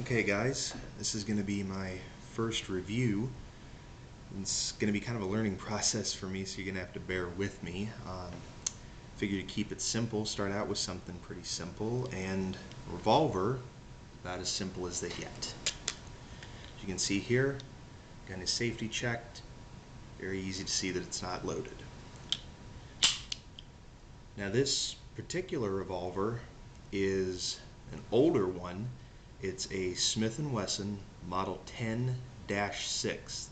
Okay guys, this is going to be my first review. It's going to be kind of a learning process for me, so you're going to have to bear with me. Figure to keep it simple, start out with something pretty simple, and Revolver, about as simple as they get. As you can see here, gun is safety checked, very easy to see that it's not loaded. Now this particular Revolver is an older one. It's a Smith & Wesson Model 10-6,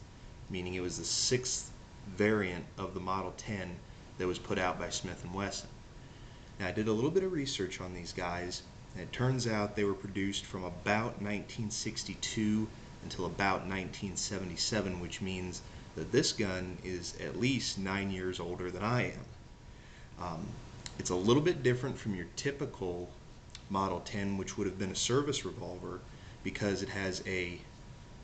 meaning it was the sixth variant of the Model 10 that was put out by Smith & Wesson. Now I did a little bit of research on these guys, and it turns out they were produced from about 1962 until about 1977, which means that this gun is at least 9 years older than I am. It's a little bit different from your typical Model 10, which would have been a service revolver, because it has a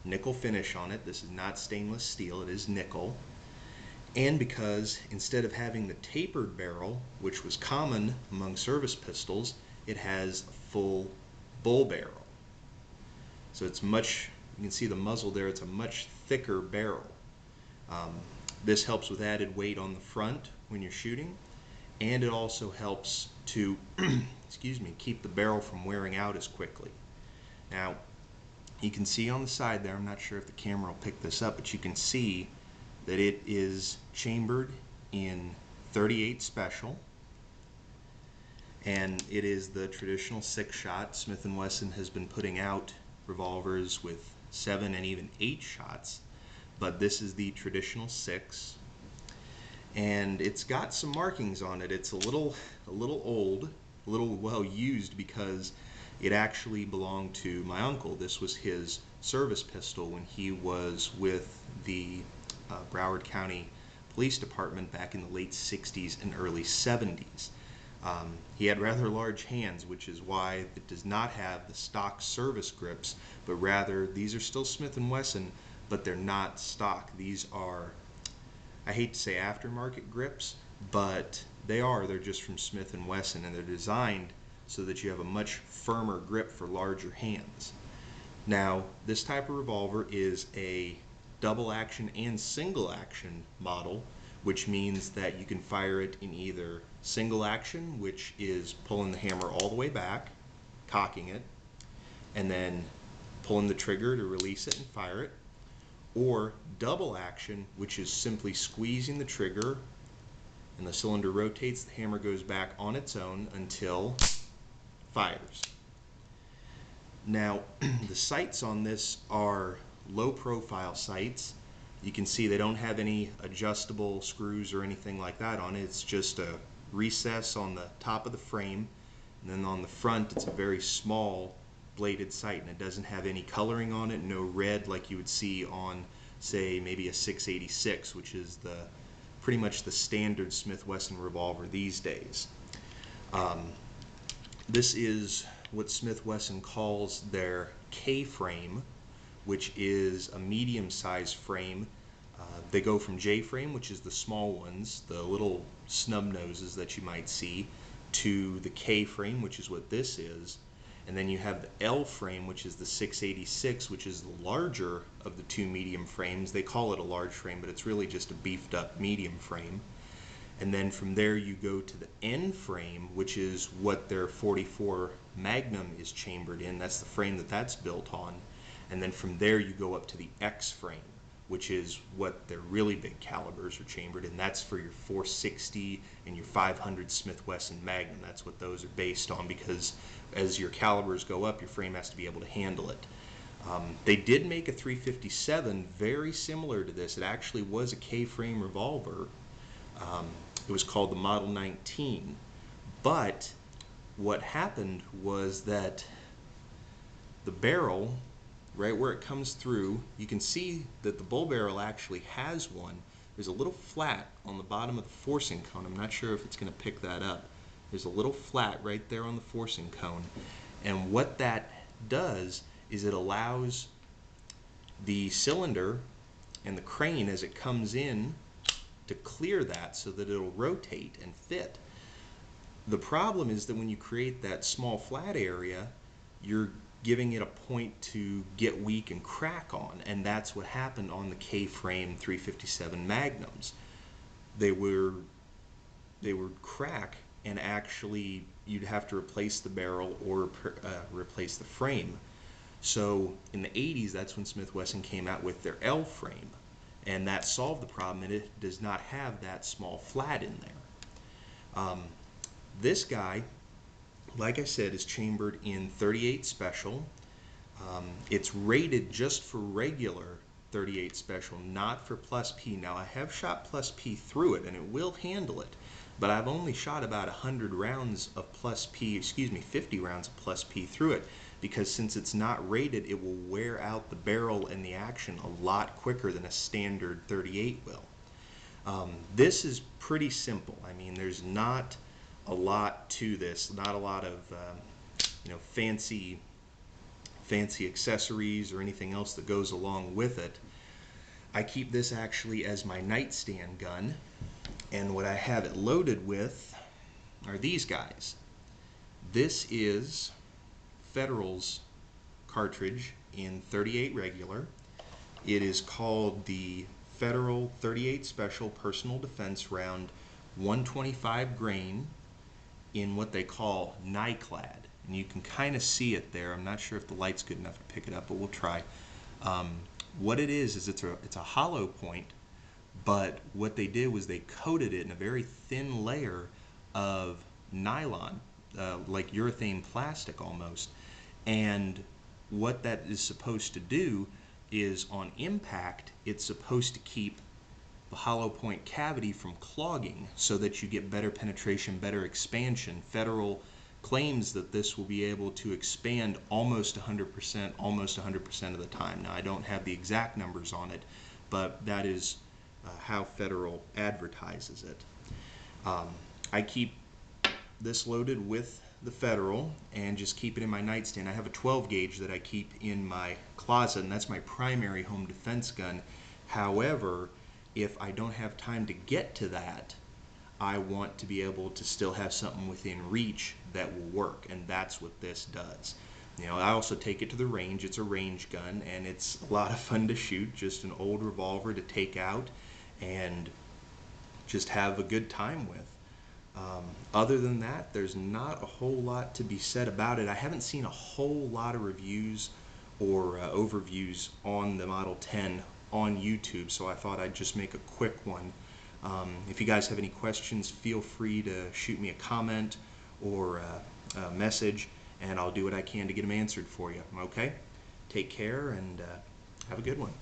nickel finish on it. This is not stainless steel, it is nickel. And because instead of having the tapered barrel, which was common among service pistols, it has a full bull barrel. So it's much, you can see the muzzle there, it's a much thicker barrel. This helps with added weight on the front when you're shooting, and it also helps to excuse me, keep the barrel from wearing out as quickly. Now you can see on the side there, I'm not sure if the camera will pick this up, but you can see that it is chambered in 38 special, and it is the traditional 6-shot. Smith & Wesson has been putting out revolvers with 7 and even 8 shots, but this is the traditional 6. And it's got some markings on it. It's a little old, a little well used, because it actually belonged to my uncle. This was his service pistol when he was with the Broward County Police Department back in the late 60s and early 70s. He had rather large hands, which is why it does not have the stock service grips, but rather these are still Smith & Wesson, but they're not stock. These are, I hate to say aftermarket grips, but they're just from Smith & Wesson, and they're designed so that you have a much firmer grip for larger hands. Now this type of revolver is a double action and single action model, which means that you can fire it in either single action, which is pulling the hammer all the way back, cocking it, and then pulling the trigger to release it and fire it, or double action, which is simply squeezing the trigger and the cylinder rotates, the hammer goes back on its own until fires. Now the sights on this are low profile sights. You can see they don't have any adjustable screws or anything like that on it. It's just a recess on the top of the frame, and then on the front it's a very small bladed sight, and it doesn't have any coloring on it, no red like you would see on, say, maybe a 686, which is pretty much the standard Smith & Wesson revolver these days. This is what Smith & Wesson calls their K-frame, which is a medium-sized frame. They go from J-frame, which is the small ones, the little snub noses that you might see, to the K-frame, which is what this is. And then you have the L frame, which is the 686, which is the larger of the two medium frames. They call it a large frame, but it's really just a beefed up medium frame. And then from there you go to the N frame, which is what their 44 Magnum is chambered in. That's the frame that's built on. And then from there you go up to the X frame, which is what their really big calibers are chambered in. That's for your 460 and your 500 Smith & Wesson Magnum. That's what those are based on, because as your calibers go up, your frame has to be able to handle it. They did make a 357 very similar to this. It actually was a K-frame revolver. It was called the Model 19. But what happened was that the barrel, right where it comes through, you can see that the bull barrel actually has one. There's a little flat on the bottom of the forcing cone. I'm not sure if it's going to pick that up. There's a little flat right there on the forcing cone, and what that does is it allows the cylinder and the crane, as it comes in, to clear that so that it'll rotate and fit. The problem is that when you create that small flat area, you're giving it a point to get weak and crack on, and that's what happened on the K-frame 357 Magnums. They would crack, and actually you'd have to replace the barrel or replace the frame. So in the 80s, that's when Smith Wesson came out with their L frame, and that solved the problem, and it does not have that small flat in there. This guy, like I said, is chambered in 38 special. It's rated just for regular 38 special, not for plus P. Now, I have shot plus P through it, and it will handle it, but I've only shot about 100 rounds of plus P, 50 rounds of plus P through it, because since it's not rated, it will wear out the barrel and the action a lot quicker than a standard 38 will. This is pretty simple. I mean, there's not a lot to this, not a lot of fancy accessories or anything else that goes along with it. I keep this actually as my nightstand gun, and what I have it loaded with are these guys. This is Federal's cartridge in 38 regular. It is called the Federal 38 Special Personal Defense Round 125 grain in what they call NICLAD. And you can kind of see it there. I'm not sure if the light's good enough to pick it up, but we'll try. What it is it's a hollow point, but what they did was they coated it in a very thin layer of nylon, like urethane plastic almost. And what that is supposed to do is, on impact, it's supposed to keep the hollow point cavity from clogging so that you get better penetration, better expansion. Federal claims that this will be able to expand almost 100% of the time. Now, I don't have the exact numbers on it, but that is how Federal advertises it. I keep this loaded with the Federal and just keep it in my nightstand. I have a 12 gauge that I keep in my closet, and that's my primary home defense gun. However, if I don't have time to get to that, I want to be able to still have something within reach that will work, and that's what this does. I also take it to the range. It's a range gun, and it's a lot of fun to shoot, just an old revolver to take out and just have a good time with. Other than that, there's not a whole lot to be said about it. I haven't seen a whole lot of reviews or overviews on the Model 10 on YouTube, so I thought I'd just make a quick one. If you guys have any questions, feel free to shoot me a comment or a message, and I'll do what I can to get them answered for you. Okay? Take care, and have a good one.